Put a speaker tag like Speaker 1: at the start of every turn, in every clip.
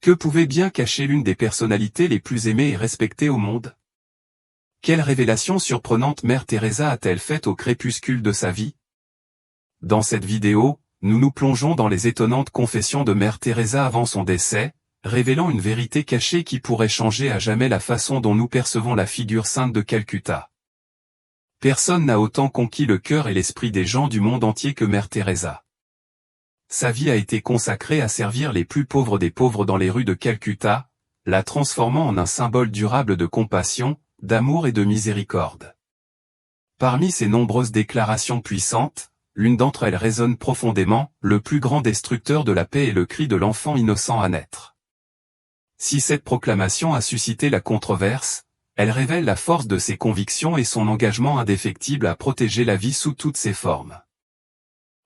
Speaker 1: Que pouvait bien cacher l'une des personnalités les plus aimées et respectées au monde? Quelle révélation surprenante Mère Teresa a-t-elle faite au crépuscule de sa vie? Dans cette vidéo, nous nous plongeons dans les étonnantes confessions de Mère Teresa avant son décès, révélant une vérité cachée qui pourrait changer à jamais la façon dont nous percevons la figure sainte de Calcutta. Personne n'a autant conquis le cœur et l'esprit des gens du monde entier que Mère Teresa. Sa vie a été consacrée à servir les plus pauvres des pauvres dans les rues de Calcutta, la transformant en un symbole durable de compassion, d'amour et de miséricorde. Parmi ses nombreuses déclarations puissantes, l'une d'entre elles résonne profondément: le plus grand destructeur de la paix est le cri de l'enfant innocent à naître. Si cette proclamation a suscité la controverse, elle révèle la force de ses convictions et son engagement indéfectible à protéger la vie sous toutes ses formes.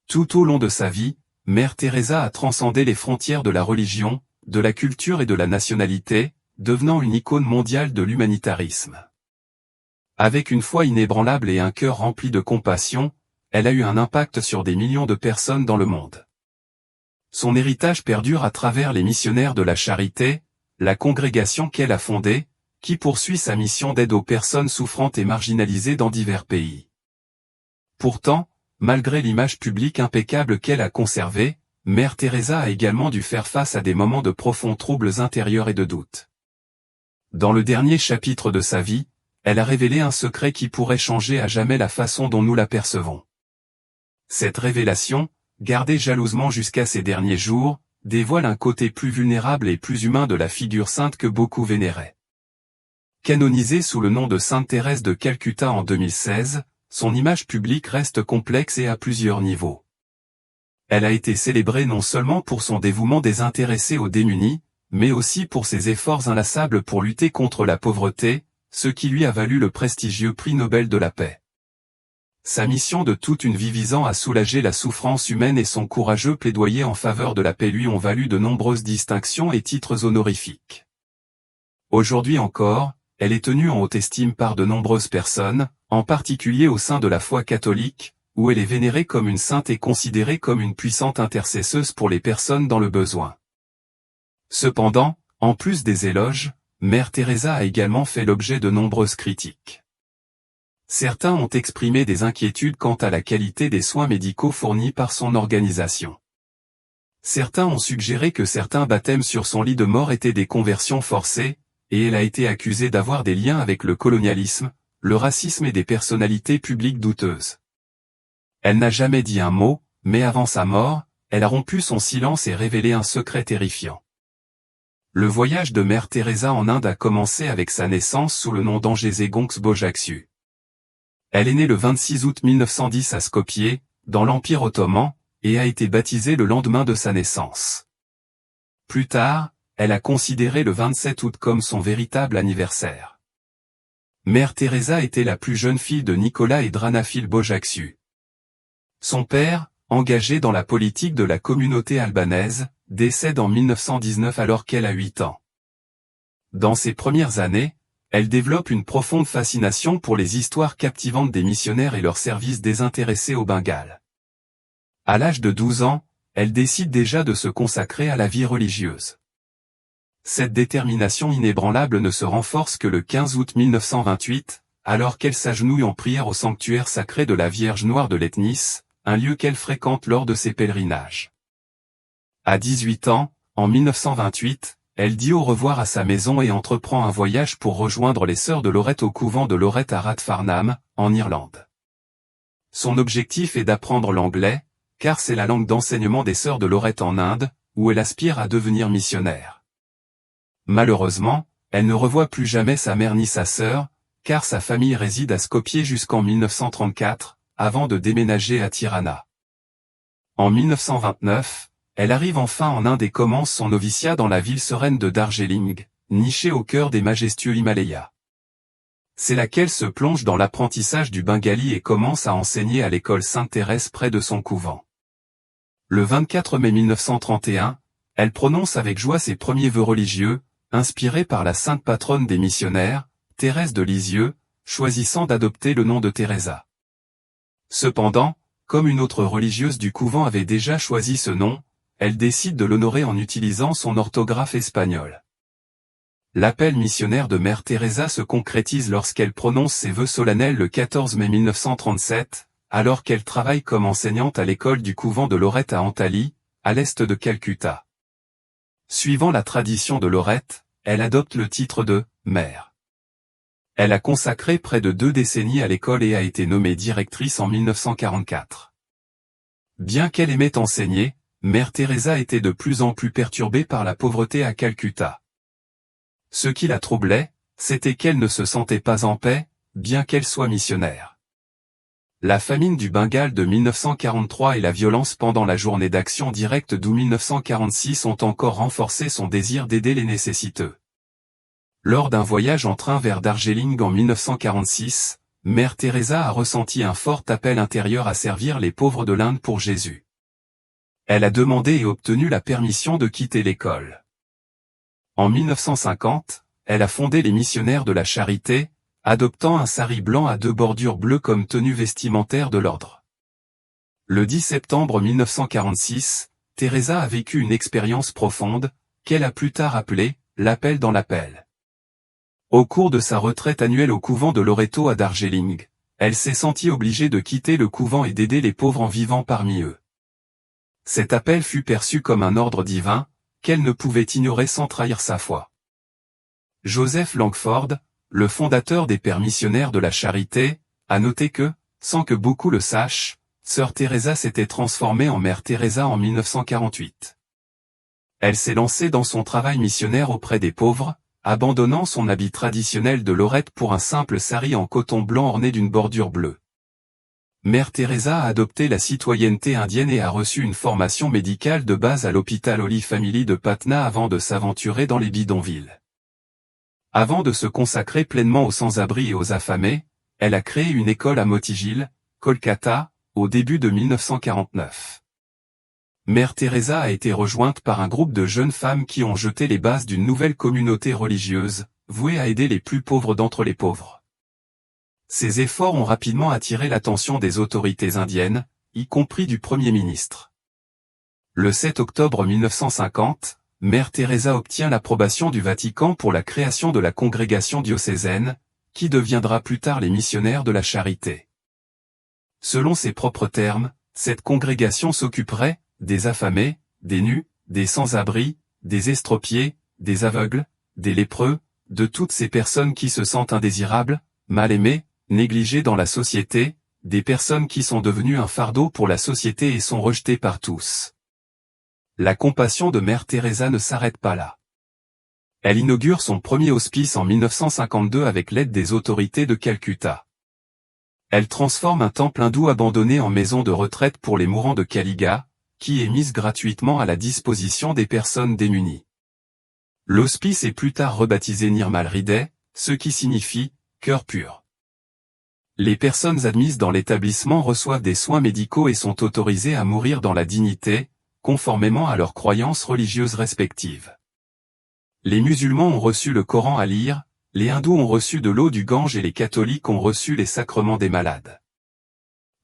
Speaker 1: Tout au long de sa vie, Mère Teresa a transcendé les frontières de la religion, de la culture et de la nationalité, devenant une icône mondiale de l'humanitarisme. Avec une foi inébranlable et un cœur rempli de compassion, elle a eu un impact sur des millions de personnes dans le monde. Son héritage perdure à travers les missionnaires de la charité, la congrégation qu'elle a fondée, qui poursuit sa mission d'aide aux personnes souffrantes et marginalisées dans divers pays. Pourtant, malgré l'image publique impeccable qu'elle a conservée, Mère Teresa a également dû faire face à des moments de profonds troubles intérieurs et de doute. Dans le dernier chapitre de sa vie, elle a révélé un secret qui pourrait changer à jamais la façon dont nous la percevons. Cette révélation, gardée jalousement jusqu'à ses derniers jours, dévoile un côté plus vulnérable et plus humain de la figure sainte que beaucoup vénéraient. Canonisée sous le nom de Sainte Thérèse de Calcutta en 2016, son image publique reste complexe et à plusieurs niveaux. Elle a été célébrée non seulement pour son dévouement désintéressé aux démunis, mais aussi pour ses efforts inlassables pour lutter contre la pauvreté, ce qui lui a valu le prestigieux prix Nobel de la paix. Sa mission de toute une vie visant à soulager la souffrance humaine et son courageux plaidoyer en faveur de la paix lui ont valu de nombreuses distinctions et titres honorifiques. Aujourd'hui encore, elle est tenue en haute estime par de nombreuses personnes, en particulier au sein de la foi catholique, où elle est vénérée comme une sainte et considérée comme une puissante intercesseuse pour les personnes dans le besoin. Cependant, en plus des éloges, Mère Teresa a également fait l'objet de nombreuses critiques. Certains ont exprimé des inquiétudes quant à la qualité des soins médicaux fournis par son organisation. Certains ont suggéré que certains baptêmes sur son lit de mort étaient des conversions forcées, et elle a été accusée d'avoir des liens avec le colonialisme, le racisme et des personnalités publiques douteuses. Elle n'a jamais dit un mot, mais avant sa mort, elle a rompu son silence et révélé un secret terrifiant. Le voyage de Mère Teresa en Inde a commencé avec sa naissance sous le nom d'Angézé Gonx Bojaxhiu. Elle est née le 26 août 1910 à Skopje, dans l'Empire ottoman, et a été baptisée le lendemain de sa naissance. Plus tard, elle a considéré le 27 août comme son véritable anniversaire. Mère Teresa était la plus jeune fille de Nicolas et Dranaphil Bojaxhiu. Son père, engagé dans la politique de la communauté albanaise, décède en 1919 alors qu'elle a 8 ans. Dans ses premières années, elle développe une profonde fascination pour les histoires captivantes des missionnaires et leurs services désintéressés au Bengale. À l'âge de 12 ans, elle décide déjà de se consacrer à la vie religieuse. Cette détermination inébranlable ne se renforce que le 15 août 1928, alors qu'elle s'agenouille en prière au sanctuaire sacré de la Vierge Noire de Letnis, un lieu qu'elle fréquente lors de ses pèlerinages. À 18 ans, en 1928, elle dit au revoir à sa maison et entreprend un voyage pour rejoindre les sœurs de Lorette au couvent de Lorette à Rathfarnham, en Irlande. Son objectif est d'apprendre l'anglais, car c'est la langue d'enseignement des sœurs de Lorette en Inde, où elle aspire à devenir missionnaire. Malheureusement, elle ne revoit plus jamais sa mère ni sa sœur, car sa famille réside à Skopje jusqu'en 1934, avant de déménager à Tirana. En 1929, elle arrive enfin en Inde et commence son noviciat dans la ville sereine de Darjeeling, nichée au cœur des majestueux Himalayas. C'est là qu'elle se plonge dans l'apprentissage du bengali et commence à enseigner à l'école Sainte-Thérèse près de son couvent. Le 24 mai 1931, elle prononce avec joie ses premiers vœux religieux, inspirés par la sainte patronne des missionnaires, Thérèse de Lisieux, choisissant d'adopter le nom de Teresa. Cependant, comme une autre religieuse du couvent avait déjà choisi ce nom, elle décide de l'honorer en utilisant son orthographe espagnole. L'appel missionnaire de Mère Teresa se concrétise lorsqu'elle prononce ses vœux solennels le 14 mai 1937, alors qu'elle travaille comme enseignante à l'école du couvent de Lorette à Antali, à l'est de Calcutta. Suivant la tradition de Lorette, elle adopte le titre de « mère ». Elle a consacré près de 2 décennies à l'école et a été nommée directrice en 1944. Bien qu'elle aimait enseigner, Mère Teresa était de plus en plus perturbée par la pauvreté à Calcutta. Ce qui la troublait, c'était qu'elle ne se sentait pas en paix, bien qu'elle soit missionnaire. La famine du Bengale de 1943 et la violence pendant la journée d'action directe d'août 1946 ont encore renforcé son désir d'aider les nécessiteux. Lors d'un voyage en train vers Darjeeling en 1946, Mère Teresa a ressenti un fort appel intérieur à servir les pauvres de l'Inde pour Jésus. Elle a demandé et obtenu la permission de quitter l'école. En 1950, elle a fondé les Missionnaires de la Charité, adoptant un sari blanc à 2 bordures bleues comme tenue vestimentaire de l'ordre. Le 10 septembre 1946, Teresa a vécu une expérience profonde, qu'elle a plus tard appelée « l'appel dans l'appel ». Au cours de sa retraite annuelle au couvent de Loreto à Darjeeling, elle s'est sentie obligée de quitter le couvent et d'aider les pauvres en vivant parmi eux. Cet appel fut perçu comme un ordre divin, qu'elle ne pouvait ignorer sans trahir sa foi. Joseph Langford, le fondateur des Pères missionnaires de la Charité, a noté que, sans que beaucoup le sachent, Sœur Teresa s'était transformée en Mère Teresa en 1948. Elle s'est lancée dans son travail missionnaire auprès des pauvres, abandonnant son habit traditionnel de Lorette pour un simple sari en coton blanc orné d'une bordure bleue. Mère Teresa a adopté la citoyenneté indienne et a reçu une formation médicale de base à l'hôpital Holy Family de Patna avant de s'aventurer dans les bidonvilles. Avant de se consacrer pleinement aux sans-abri et aux affamés, elle a créé une école à Motigil, Kolkata, au début de 1949. Mère Teresa a été rejointe par un groupe de jeunes femmes qui ont jeté les bases d'une nouvelle communauté religieuse, vouée à aider les plus pauvres d'entre les pauvres. Ces efforts ont rapidement attiré l'attention des autorités indiennes, y compris du Premier ministre. Le 7 octobre 1950, Mère Teresa obtient l'approbation du Vatican pour la création de la congrégation diocésaine, qui deviendra plus tard les Missionnaires de la Charité. Selon ses propres termes, cette congrégation s'occuperait des affamés, des nus, des sans-abri, des estropiés, des aveugles, des lépreux, de toutes ces personnes qui se sentent indésirables, mal aimées, négligées dans la société, des personnes qui sont devenues un fardeau pour la société et sont rejetées par tous. La compassion de Mère Teresa ne s'arrête pas là. Elle inaugure son premier hospice en 1952 avec l'aide des autorités de Calcutta. Elle transforme un temple hindou abandonné en maison de retraite pour les mourants de Kaliga, qui est mise gratuitement à la disposition des personnes démunies. L'hospice est plus tard rebaptisé Nirmal Hriday, ce qui signifie « cœur pur ». Les personnes admises dans l'établissement reçoivent des soins médicaux et sont autorisées à mourir dans la dignité, conformément à leurs croyances religieuses respectives. Les musulmans ont reçu le Coran à lire, les hindous ont reçu de l'eau du Gange et les catholiques ont reçu les sacrements des malades.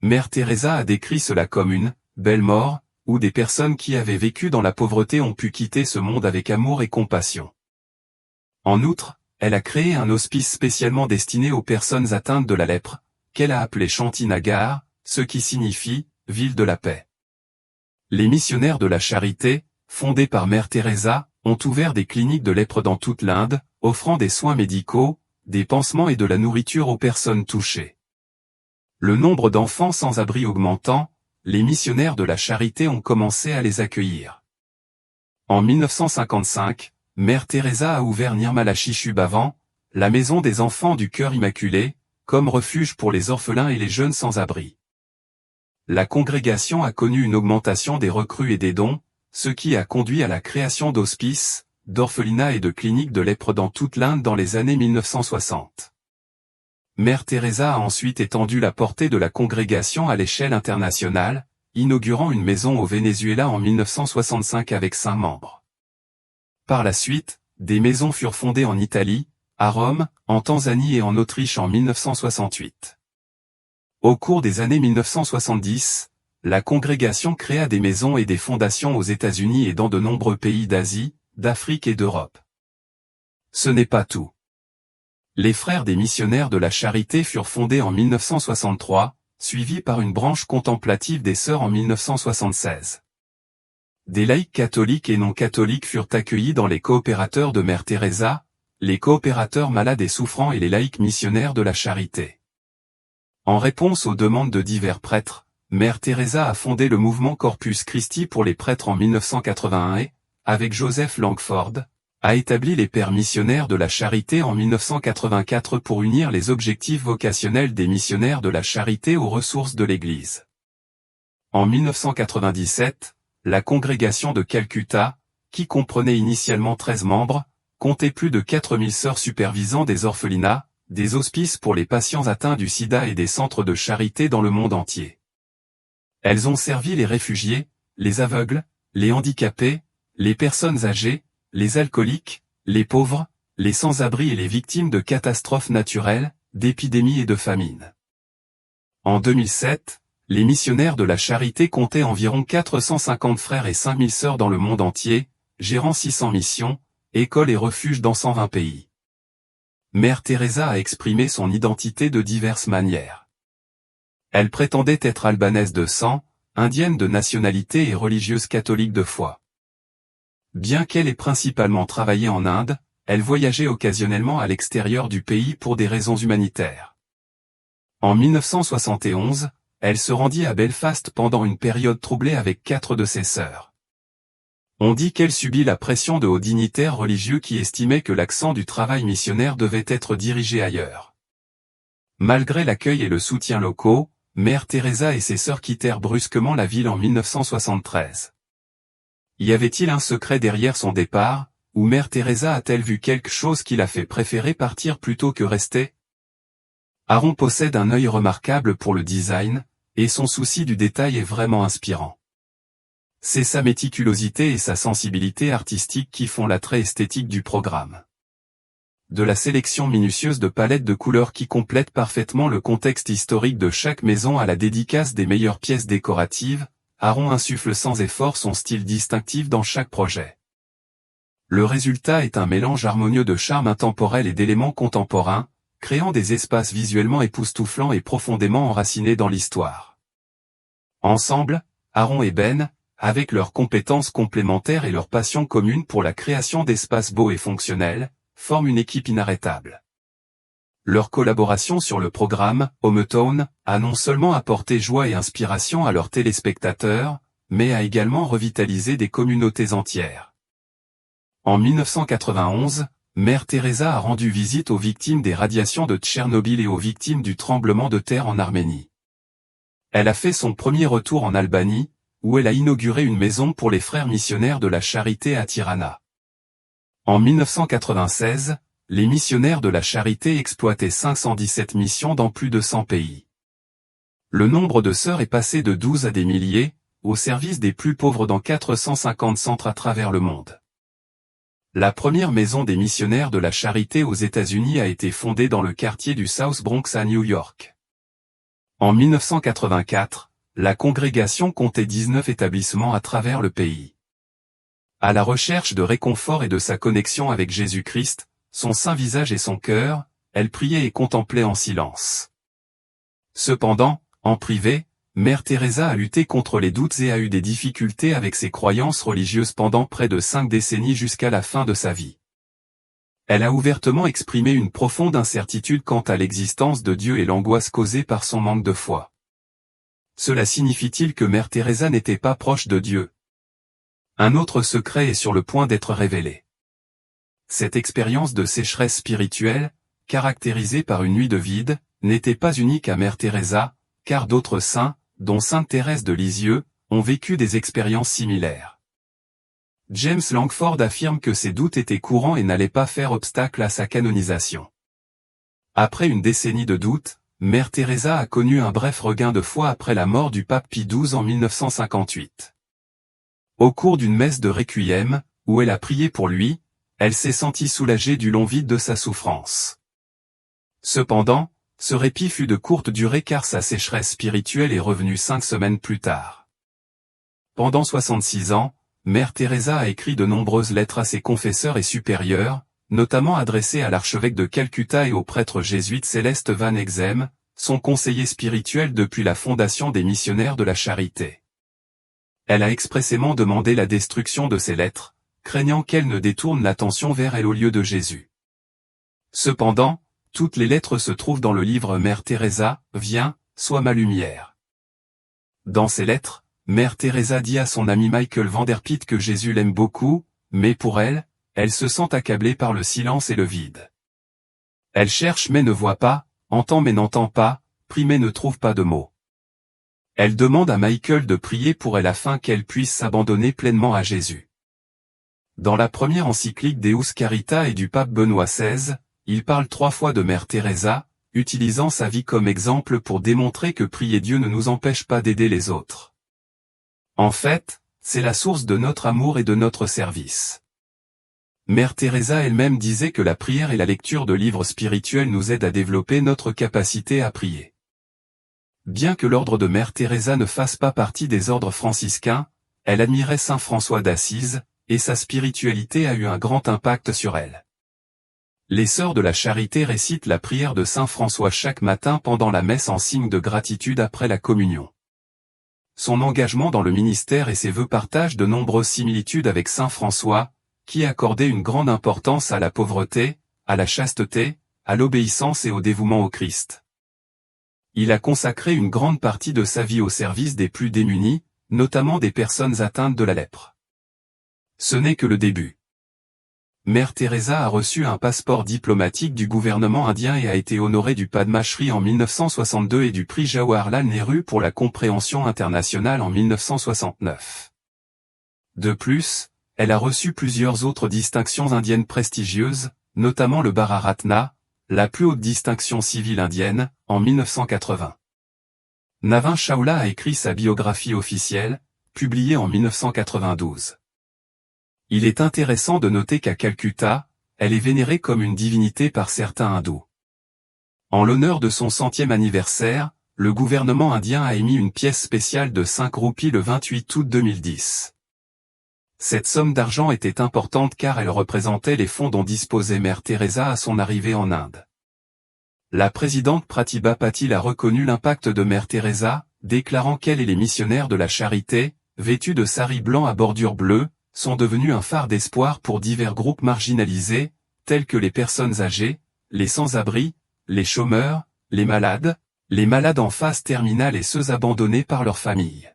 Speaker 1: Mère Teresa a décrit cela comme une « belle mort », où des personnes qui avaient vécu dans la pauvreté ont pu quitter ce monde avec amour et compassion. En outre, elle a créé un hospice spécialement destiné aux personnes atteintes de la lèpre, qu'elle a appelé Shantinagar, ce qui signifie « ville de la paix ». Les missionnaires de la charité, fondés par Mère Teresa, ont ouvert des cliniques de lèpre dans toute l'Inde, offrant des soins médicaux, des pansements et de la nourriture aux personnes touchées. Le nombre d'enfants sans abri augmentant, les missionnaires de la charité ont commencé à les accueillir. En 1955, Mère Teresa a ouvert Nirmala Shishu Bhavan, la maison des enfants du cœur immaculé, comme refuge pour les orphelins et les jeunes sans-abri. La congrégation a connu une augmentation des recrues et des dons, ce qui a conduit à la création d'hospices, d'orphelinats et de cliniques de lèpre dans toute l'Inde dans les années 1960. Mère Teresa a ensuite étendu la portée de la congrégation à l'échelle internationale, inaugurant une maison au Venezuela en 1965 avec 5 membres. Par la suite, des maisons furent fondées en Italie, à Rome, en Tanzanie et en Autriche en 1968. Au cours des années 1970, la congrégation créa des maisons et des fondations aux États-Unis et dans de nombreux pays d'Asie, d'Afrique et d'Europe. Ce n'est pas tout. Les Frères des missionnaires de la charité furent fondés en 1963, suivis par une branche contemplative des Sœurs en 1976. Des laïcs catholiques et non catholiques furent accueillis dans les coopérateurs de Mère Teresa, les coopérateurs malades et souffrants et les laïcs missionnaires de la charité. En réponse aux demandes de divers prêtres, Mère Teresa a fondé le mouvement Corpus Christi pour les prêtres en 1981 et, avec Joseph Langford, a établi les Pères missionnaires de la charité en 1984 pour unir les objectifs vocationnels des missionnaires de la charité aux ressources de l'Église. En 1997, la congrégation de Calcutta, qui comprenait initialement 13 membres, comptait plus de 4000 sœurs supervisant des orphelinats, des hospices pour les patients atteints du sida et des centres de charité dans le monde entier. Elles ont servi les réfugiés, les aveugles, les handicapés, les personnes âgées, les alcooliques, les pauvres, les sans-abri et les victimes de catastrophes naturelles, d'épidémies et de famines. En 2007, les missionnaires de la charité comptaient environ 450 frères et 5000 sœurs dans le monde entier, gérant 600 missions, écoles et refuges dans 120 pays. Mère Teresa a exprimé son identité de diverses manières. Elle prétendait être albanaise de sang, indienne de nationalité et religieuse catholique de foi. Bien qu'elle ait principalement travaillé en Inde, elle voyageait occasionnellement à l'extérieur du pays pour des raisons humanitaires. En 1971, elle se rendit à Belfast pendant une période troublée avec 4 de ses sœurs. On dit qu'elle subit la pression de hauts dignitaires religieux qui estimaient que l'accent du travail missionnaire devait être dirigé ailleurs. Malgré l'accueil et le soutien locaux, Mère Teresa et ses sœurs quittèrent brusquement la ville en 1973. Y avait-il un secret derrière son départ, ou Mère Teresa a-t-elle vu quelque chose qui l'a fait préférer partir plutôt que rester? Aaron possède un œil remarquable pour le design, et son souci du détail est vraiment inspirant. C'est sa méticulosité et sa sensibilité artistique qui font l'attrait esthétique du programme. De la sélection minutieuse de palettes de couleurs qui complètent parfaitement le contexte historique de chaque maison à la dédicace des meilleures pièces décoratives, Aaron insuffle sans effort son style distinctif dans chaque projet. Le résultat est un mélange harmonieux de charme intemporel et d'éléments contemporains, créant des espaces visuellement époustouflants et profondément enracinés dans l'histoire. Ensemble, Aaron et Ben, avec leurs compétences complémentaires et leur passion commune pour la création d'espaces beaux et fonctionnels, forment une équipe inarrêtable. Leur collaboration sur le programme Hometown a non seulement apporté joie et inspiration à leurs téléspectateurs, mais a également revitalisé des communautés entières. En 1991, Mère Teresa a rendu visite aux victimes des radiations de Tchernobyl et aux victimes du tremblement de terre en Arménie. Elle a fait son premier retour en Albanie, où elle a inauguré une maison pour les frères missionnaires de la charité à Tirana. En 1996, les missionnaires de la charité exploitaient 517 missions dans plus de 100 pays. Le nombre de sœurs est passé de 12 à des milliers, au service des plus pauvres dans 450 centres à travers le monde. La première maison des missionnaires de la charité aux États-Unis a été fondée dans le quartier du South Bronx à New York. En 1984, la congrégation comptait 19 établissements à travers le pays. À la recherche de réconfort et de sa connexion avec Jésus-Christ, son saint visage et son cœur, elle priait et contemplait en silence. Cependant, en privé, Mère Teresa a lutté contre les doutes et a eu des difficultés avec ses croyances religieuses pendant près de 5 décennies jusqu'à la fin de sa vie. Elle a ouvertement exprimé une profonde incertitude quant à l'existence de Dieu et l'angoisse causée par son manque de foi. Cela signifie-t-il que Mère Teresa n'était pas proche de Dieu? Un autre secret est sur le point d'être révélé. Cette expérience de sécheresse spirituelle, caractérisée par une nuit de vide, n'était pas unique à Mère Teresa, car d'autres saints, dont Sainte Thérèse de Lisieux, ont vécu des expériences similaires. James Langford affirme que ces doutes étaient courants et n'allaient pas faire obstacle à sa canonisation. Après une décennie de doutes, Mère Teresa a connu un bref regain de foi après la mort du pape Pie XII en 1958. Au cours d'une messe de Requiem, où elle a prié pour lui, elle s'est sentie soulagée du long vide de sa souffrance. Cependant, ce répit fut de courte durée car sa sécheresse spirituelle est revenue 5 semaines plus tard. Pendant 66 ans, Mère Teresa a écrit de nombreuses lettres à ses confesseurs et supérieurs, notamment adressées à l'archevêque de Calcutta et au prêtre jésuite Céleste Van Exem, son conseiller spirituel depuis la fondation des missionnaires de la charité. Elle a expressément demandé la destruction de ces lettres, craignant qu'elles ne détournent l'attention vers elle au lieu de Jésus. Cependant, toutes les lettres se trouvent dans le livre Mère Teresa, Viens, sois ma lumière. Dans ces lettres, Mère Teresa dit à son ami Michael Vanderpitt que Jésus l'aime beaucoup, mais pour elle, elle se sent accablée par le silence et le vide. Elle cherche mais ne voit pas, entend mais n'entend pas, prie mais ne trouve pas de mots. Elle demande à Michael de prier pour elle afin qu'elle puisse s'abandonner pleinement à Jésus. Dans la première encyclique Deus Carita et du pape Benoît XVI, il parle 3 fois de Mère Teresa, utilisant sa vie comme exemple pour démontrer que prier Dieu ne nous empêche pas d'aider les autres. En fait, c'est la source de notre amour et de notre service. Mère Teresa elle-même disait que la prière et la lecture de livres spirituels nous aident à développer notre capacité à prier. Bien que l'ordre de Mère Teresa ne fasse pas partie des ordres franciscains, elle admirait Saint François d'Assise, et sa spiritualité a eu un grand impact sur elle. Les Sœurs de la Charité récitent la prière de Saint François chaque matin pendant la messe en signe de gratitude après la communion. Son engagement dans le ministère et ses vœux partagent de nombreuses similitudes avec Saint François, qui accordait une grande importance à la pauvreté, à la chasteté, à l'obéissance et au dévouement au Christ. Il a consacré une grande partie de sa vie au service des plus démunis, notamment des personnes atteintes de la lèpre. Ce n'est que le début. Mère Teresa a reçu un passeport diplomatique du gouvernement indien et a été honorée du Padma Shri en 1962 et du prix Jawaharlal Nehru pour la compréhension internationale en 1969. De plus, elle a reçu plusieurs autres distinctions indiennes prestigieuses, notamment le Bharat Ratna, la plus haute distinction civile indienne, en 1980. Navin Chawla a écrit sa biographie officielle, publiée en 1992. Il est intéressant de noter qu'à Calcutta, elle est vénérée comme une divinité par certains hindous. En l'honneur de son 100e anniversaire, le gouvernement indien a émis une pièce spéciale de 5 roupies le 28 août 2010. Cette somme d'argent était importante car elle représentait les fonds dont disposait Mère Teresa à son arrivée en Inde. La présidente Pratibha Patil a reconnu l'impact de Mère Teresa, déclarant qu'elle et les missionnaires de la charité, vêtus de saris blancs à bordure bleue, sont devenus un phare d'espoir pour divers groupes marginalisés, tels que les personnes âgées, les sans-abri, les chômeurs, les malades en phase terminale et ceux abandonnés par leur famille.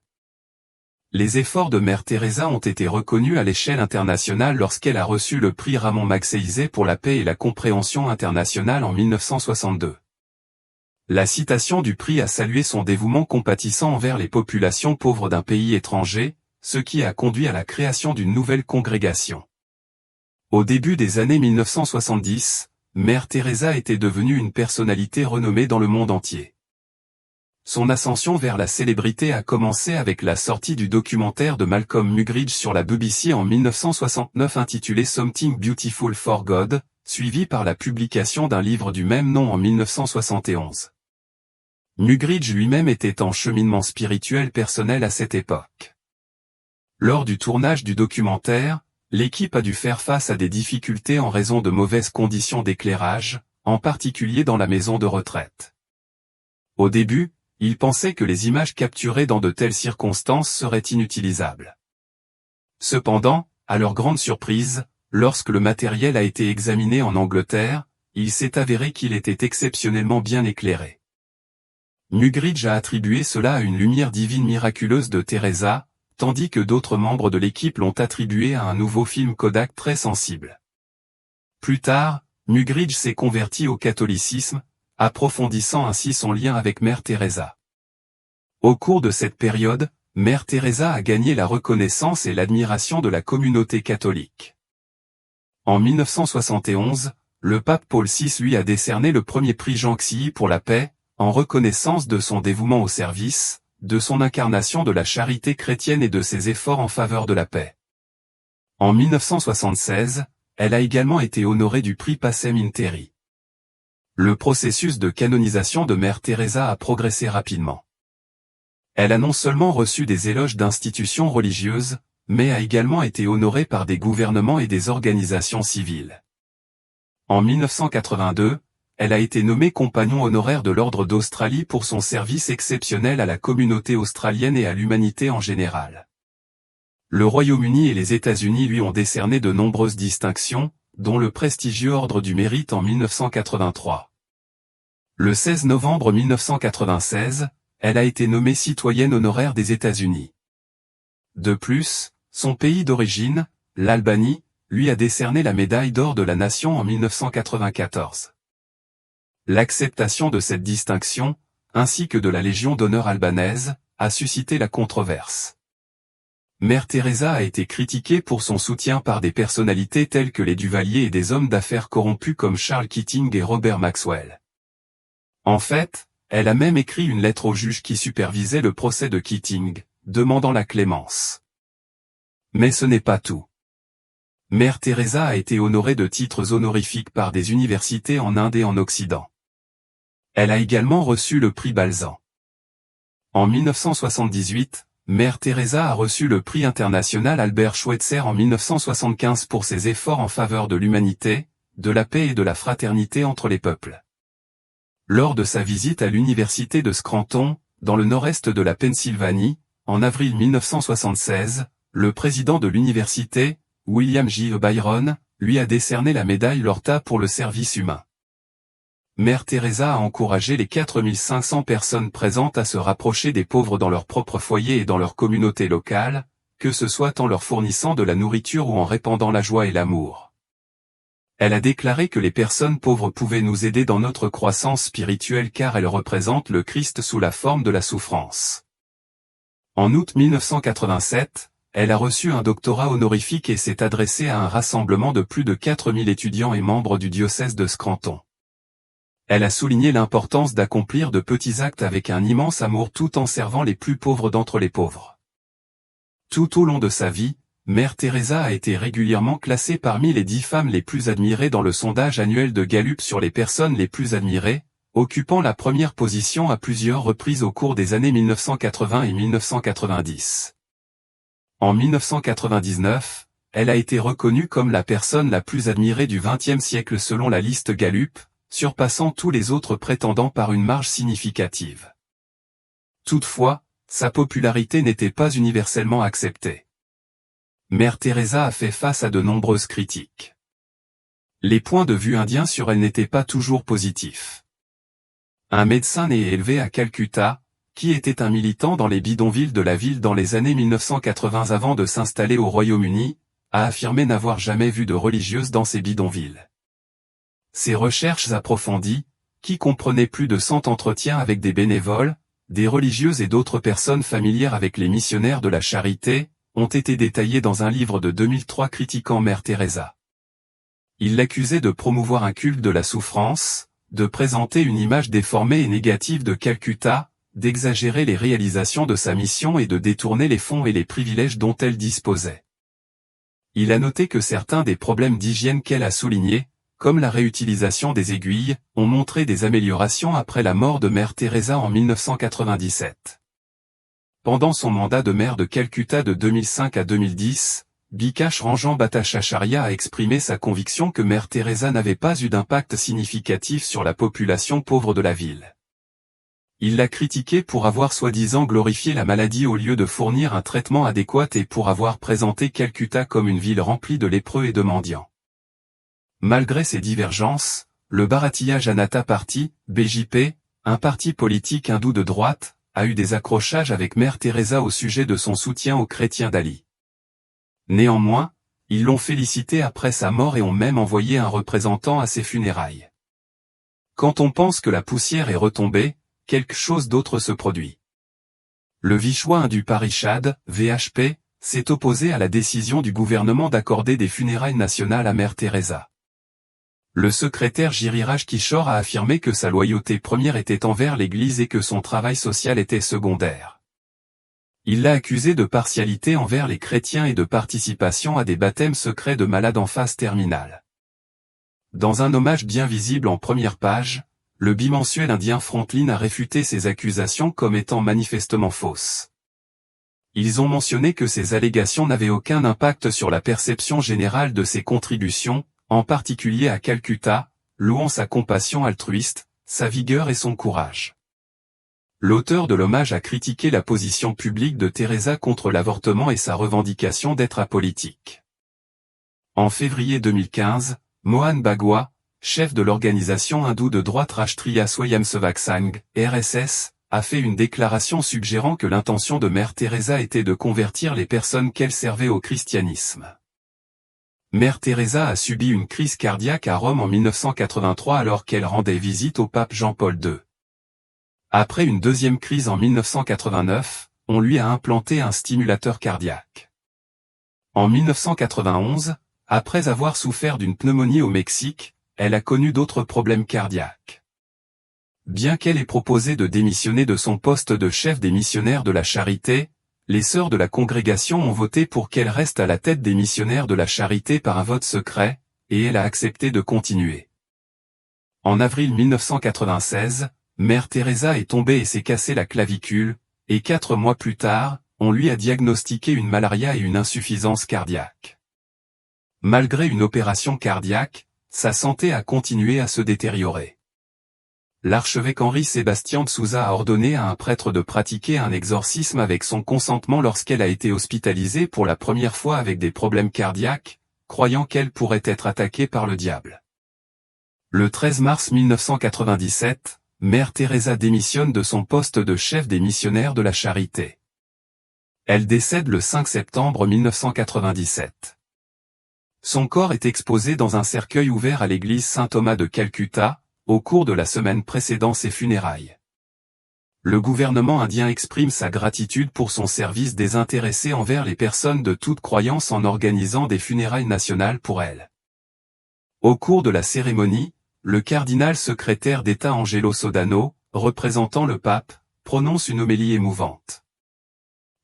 Speaker 1: Les efforts de Mère Teresa ont été reconnus à l'échelle internationale lorsqu'elle a reçu le prix Ramon Magsaysay pour la paix et la compréhension internationale en 1962. La citation du prix a salué son dévouement compatissant envers les populations pauvres d'un pays étranger, ce qui a conduit à la création d'une nouvelle congrégation. Au début des années 1970, Mère Teresa était devenue une personnalité renommée dans le monde entier. Son ascension vers la célébrité a commencé avec la sortie du documentaire de Malcolm Muggeridge sur la BBC en 1969 intitulé Something Beautiful for God, suivi par la publication d'un livre du même nom en 1971. Muggeridge lui-même était en cheminement spirituel personnel à cette époque. Lors du tournage du documentaire, l'équipe a dû faire face à des difficultés en raison de mauvaises conditions d'éclairage, en particulier dans la maison de retraite. Au début, ils pensaient que les images capturées dans de telles circonstances seraient inutilisables. Cependant, à leur grande surprise, lorsque le matériel a été examiné en Angleterre, il s'est avéré qu'il était exceptionnellement bien éclairé. Muggeridge a attribué cela à une lumière divine miraculeuse de Teresa, tandis que d'autres membres de l'équipe l'ont attribué à un nouveau film Kodak très sensible. Plus tard, Muggeridge s'est converti au catholicisme, approfondissant ainsi son lien avec Mère Teresa. Au cours de cette période, Mère Teresa a gagné la reconnaissance et l'admiration de la communauté catholique. En 1971, le pape Paul VI lui a décerné le premier prix Jean Xi pour la paix, en reconnaissance de son dévouement au service, de son incarnation de la charité chrétienne et de ses efforts en faveur de la paix. En 1976, elle a également été honorée du prix Pacem in Terris. Le processus de canonisation de Mère Teresa a progressé rapidement. Elle a non seulement reçu des éloges d'institutions religieuses, mais a également été honorée par des gouvernements et des organisations civiles. En 1982, elle a été nommée compagnon honoraire de l'Ordre d'Australie pour son service exceptionnel à la communauté australienne et à l'humanité en général. Le Royaume-Uni et les États-Unis lui ont décerné de nombreuses distinctions, dont le prestigieux Ordre du Mérite en 1983. Le 16 novembre 1996, elle a été nommée citoyenne honoraire des États-Unis. De plus, son pays d'origine, l'Albanie, lui a décerné la médaille d'or de la Nation en 1994. L'acceptation de cette distinction, ainsi que de la Légion d'honneur albanaise, a suscité la controverse. Mère Teresa a été critiquée pour son soutien par des personnalités telles que les Duvalier et des hommes d'affaires corrompus comme Charles Keating et Robert Maxwell. En fait, elle a même écrit une lettre au juge qui supervisait le procès de Keating, demandant la clémence. Mais ce n'est pas tout. Mère Teresa a été honorée de titres honorifiques par des universités en Inde et en Occident. Elle a également reçu le prix Balzan. En 1978, Mère Teresa a reçu le prix international Albert Schweitzer en 1975 pour ses efforts en faveur de l'humanité, de la paix et de la fraternité entre les peuples. Lors de sa visite à l'université de Scranton, dans le nord-est de la Pennsylvanie, en avril 1976, le président de l'université, William J. Byron, lui a décerné la médaille Lorta pour le service humain. Mère Teresa a encouragé les 4500 personnes présentes à se rapprocher des pauvres dans leur propre foyer et dans leur communauté locale, que ce soit en leur fournissant de la nourriture ou en répandant la joie et l'amour. Elle a déclaré que les personnes pauvres pouvaient nous aider dans notre croissance spirituelle car elles représentent le Christ sous la forme de la souffrance. En août 1987, elle a reçu un doctorat honorifique et s'est adressée à un rassemblement de plus de 4000 étudiants et membres du diocèse de Scranton. Elle a souligné l'importance d'accomplir de petits actes avec un immense amour tout en servant les plus pauvres d'entre les pauvres. Tout au long de sa vie, Mère Teresa a été régulièrement classée parmi les 10 femmes les plus admirées dans le sondage annuel de Gallup sur les personnes les plus admirées, occupant la première position à plusieurs reprises au cours des années 1980 et 1990. En 1999, elle a été reconnue comme la personne la plus admirée du XXe siècle selon la liste Gallup, surpassant tous les autres prétendants par une marge significative. Toutefois, sa popularité n'était pas universellement acceptée. Mère Teresa a fait face à de nombreuses critiques. Les points de vue indiens sur elle n'étaient pas toujours positifs. Un médecin né et élevé à Calcutta, qui était un militant dans les bidonvilles de la ville dans les années 1980 avant de s'installer au Royaume-Uni, a affirmé n'avoir jamais vu de religieuse dans ces bidonvilles. Ses recherches approfondies, qui comprenaient plus de 100 entretiens avec des bénévoles, des religieuses et d'autres personnes familières avec les missionnaires de la charité, ont été détaillées dans un livre de 2003 critiquant Mère Teresa. Il l'accusait de promouvoir un culte de la souffrance, de présenter une image déformée et négative de Calcutta, d'exagérer les réalisations de sa mission et de détourner les fonds et les privilèges dont elle disposait. Il a noté que certains des problèmes d'hygiène qu'elle a soulignés, comme la réutilisation des aiguilles, ont montré des améliorations après la mort de Mère Teresa en 1997. Pendant son mandat de maire de Calcutta de 2005 à 2010, Bikash Ranjan Bhattacharya a exprimé sa conviction que Mère Teresa n'avait pas eu d'impact significatif sur la population pauvre de la ville. Il l'a critiquée pour avoir soi-disant glorifié la maladie au lieu de fournir un traitement adéquat et pour avoir présenté Calcutta comme une ville remplie de lépreux et de mendiants. Malgré ces divergences, le Bharatiya Janata Party, BJP, un parti politique hindou de droite, a eu des accrochages avec Mère Teresa au sujet de son soutien aux chrétiens d'Ali. Néanmoins, ils l'ont félicité après sa mort et ont même envoyé un représentant à ses funérailles. Quand on pense que la poussière est retombée, quelque chose d'autre se produit. Le Vishwa Hindu Parishad, VHP, s'est opposé à la décision du gouvernement d'accorder des funérailles nationales à Mère Teresa. Le secrétaire Giriraj Kishore a affirmé que sa loyauté première était envers l'Église et que son travail social était secondaire. Il l'a accusé de partialité envers les chrétiens et de participation à des baptêmes secrets de malades en phase terminale. Dans un hommage bien visible en première page, le bimensuel indien Frontline a réfuté ces accusations comme étant manifestement fausses. Ils ont mentionné que ces allégations n'avaient aucun impact sur la perception générale de ses contributions, en particulier à Calcutta, louant sa compassion altruiste, sa vigueur et son courage. L'auteur de l'hommage a critiqué la position publique de Teresa contre l'avortement et sa revendication d'être apolitique. En février 2015, Mohan Bhagwa, chef de l'organisation hindoue de droite Rashtriya Swayamsevak Sangh, RSS, a fait une déclaration suggérant que l'intention de Mère Teresa était de convertir les personnes qu'elle servait au christianisme. Mère Teresa a subi une crise cardiaque à Rome en 1983 alors qu'elle rendait visite au pape Jean-Paul II. Après une deuxième crise en 1989, on lui a implanté un stimulateur cardiaque. En 1991, après avoir souffert d'une pneumonie au Mexique, elle a connu d'autres problèmes cardiaques. Bien qu'elle ait proposé de démissionner de son poste de chef des missionnaires de la Charité, les sœurs de la congrégation ont voté pour qu'elle reste à la tête des missionnaires de la Charité par un vote secret, et elle a accepté de continuer. En avril 1996, Mère Teresa est tombée et s'est cassé la clavicule, et 4 mois plus tard, on lui a diagnostiqué une malaria et une insuffisance cardiaque. Malgré une opération cardiaque, sa santé a continué à se détériorer. L'archevêque Henri-Sébastien de Souza a ordonné à un prêtre de pratiquer un exorcisme avec son consentement lorsqu'elle a été hospitalisée pour la première fois avec des problèmes cardiaques, croyant qu'elle pourrait être attaquée par le diable. Le 13 mars 1997, Mère Teresa démissionne de son poste de chef des missionnaires de la Charité. Elle décède le 5 septembre 1997. Son corps est exposé dans un cercueil ouvert à l'église Saint-Thomas de Calcutta, au cours de la semaine précédant ses funérailles. Le gouvernement indien exprime sa gratitude pour son service désintéressé envers les personnes de toute croyance en organisant des funérailles nationales pour elle. Au cours de la cérémonie, le cardinal secrétaire d'État Angelo Sodano, représentant le pape, prononce une homélie émouvante.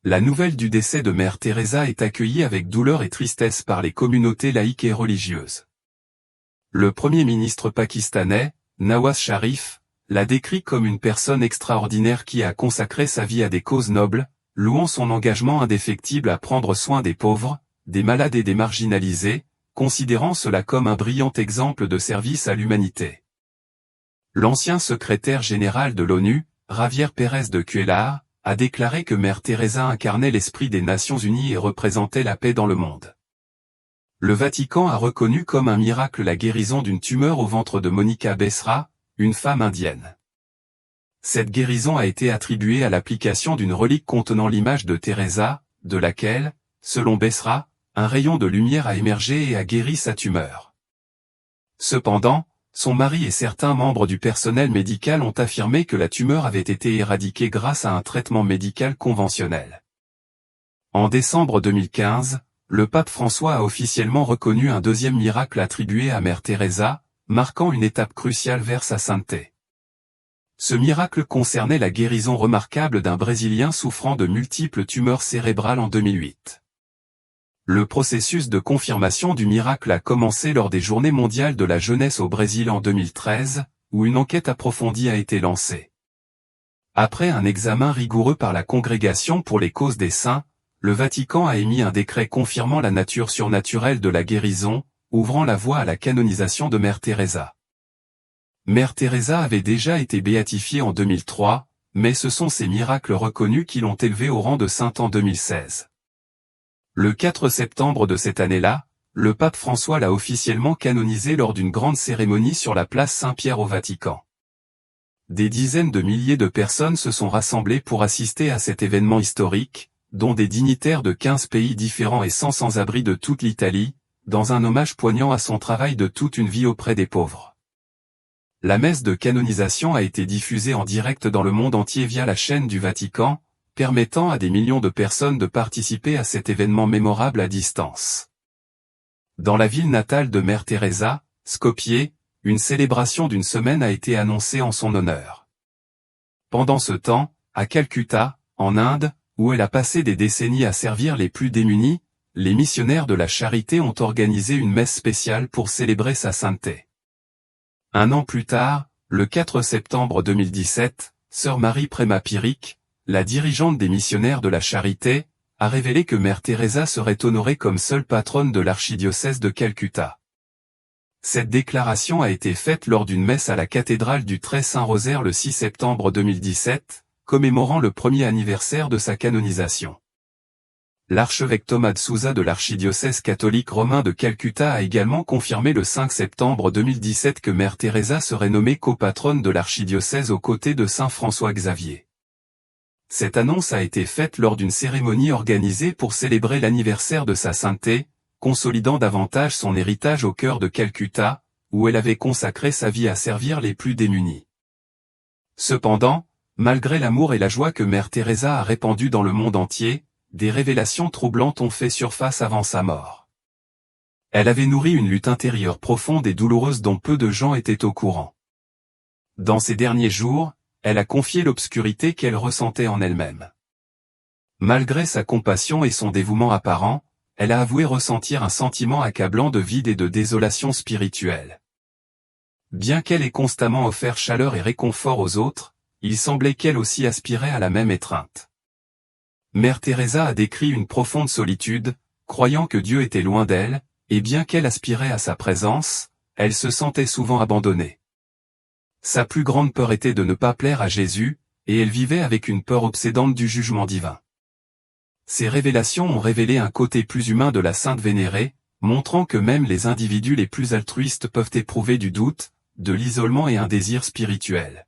Speaker 1: La nouvelle du décès de Mère Teresa est accueillie avec douleur et tristesse par les communautés laïques et religieuses. Le Premier ministre pakistanais, Nawaz Sharif, l'a décrit comme une personne extraordinaire qui a consacré sa vie à des causes nobles, louant son engagement indéfectible à prendre soin des pauvres, des malades et des marginalisés, considérant cela comme un brillant exemple de service à l'humanité. L'ancien secrétaire général de l'ONU, Javier Pérez de Cuellar, a déclaré que Mère Teresa incarnait l'esprit des Nations Unies et représentait la paix dans le monde. Le Vatican a reconnu comme un miracle la guérison d'une tumeur au ventre de Monica Bessra, une femme indienne. Cette guérison a été attribuée à l'application d'une relique contenant l'image de Teresa, de laquelle, selon Bessra, un rayon de lumière a émergé et a guéri sa tumeur. Cependant, son mari et certains membres du personnel médical ont affirmé que la tumeur avait été éradiquée grâce à un traitement médical conventionnel. En décembre 2015, le pape François a officiellement reconnu un deuxième miracle attribué à Mère Teresa, marquant une étape cruciale vers sa sainteté. Ce miracle concernait la guérison remarquable d'un Brésilien souffrant de multiples tumeurs cérébrales en 2008. Le processus de confirmation du miracle a commencé lors des Journées mondiales de la jeunesse au Brésil en 2013, où une enquête approfondie a été lancée. Après un examen rigoureux par la Congrégation pour les causes des saints, le Vatican a émis un décret confirmant la nature surnaturelle de la guérison, ouvrant la voie à la canonisation de Mère Teresa. Mère Teresa avait déjà été béatifiée en 2003, mais ce sont ses miracles reconnus qui l'ont élevée au rang de sainte en 2016. Le 4 septembre de cette année-là, le pape François l'a officiellement canonisée lors d'une grande cérémonie sur la place Saint-Pierre au Vatican. Des dizaines de milliers de personnes se sont rassemblées pour assister à cet événement historique, dont des dignitaires de 15 pays différents et 100 sans-abri de toute l'Italie, dans un hommage poignant à son travail de toute une vie auprès des pauvres. La messe de canonisation a été diffusée en direct dans le monde entier via la chaîne du Vatican, permettant à des millions de personnes de participer à cet événement mémorable à distance. Dans la ville natale de Mère Teresa, Skopje, une célébration d'une semaine a été annoncée en son honneur. Pendant ce temps, à Calcutta, en Inde, où elle a passé des décennies à servir les plus démunis, les missionnaires de la Charité ont organisé une messe spéciale pour célébrer sa sainteté. Un an plus tard, le 4 septembre 2017, Sœur Marie Préma Piric, la dirigeante des missionnaires de la Charité, a révélé que Mère Teresa serait honorée comme seule patronne de l'archidiocèse de Calcutta. Cette déclaration a été faite lors d'une messe à la cathédrale du Très Saint-Rosaire le 6 septembre 2017, commémorant le premier anniversaire de sa canonisation. L'archevêque Thomas de Souza de l'archidiocèse catholique romain de Calcutta a également confirmé le 5 septembre 2017 que Mère Teresa serait nommée copatronne de l'archidiocèse aux côtés de Saint François Xavier. Cette annonce a été faite lors d'une cérémonie organisée pour célébrer l'anniversaire de sa sainteté, consolidant davantage son héritage au cœur de Calcutta, où elle avait consacré sa vie à servir les plus démunis. Cependant, malgré l'amour et la joie que Mère Teresa a répandus dans le monde entier, des révélations troublantes ont fait surface avant sa mort. Elle avait nourri une lutte intérieure profonde et douloureuse dont peu de gens étaient au courant. Dans ces derniers jours, elle a confié l'obscurité qu'elle ressentait en elle-même. Malgré sa compassion et son dévouement apparent, elle a avoué ressentir un sentiment accablant de vide et de désolation spirituelle. Bien qu'elle ait constamment offert chaleur et réconfort aux autres, il semblait qu'elle aussi aspirait à la même étreinte. Mère Teresa a décrit une profonde solitude, croyant que Dieu était loin d'elle, et bien qu'elle aspirait à sa présence, elle se sentait souvent abandonnée. Sa plus grande peur était de ne pas plaire à Jésus, et elle vivait avec une peur obsédante du jugement divin. Ces révélations ont révélé un côté plus humain de la sainte vénérée, montrant que même les individus les plus altruistes peuvent éprouver du doute, de l'isolement et un désir spirituel.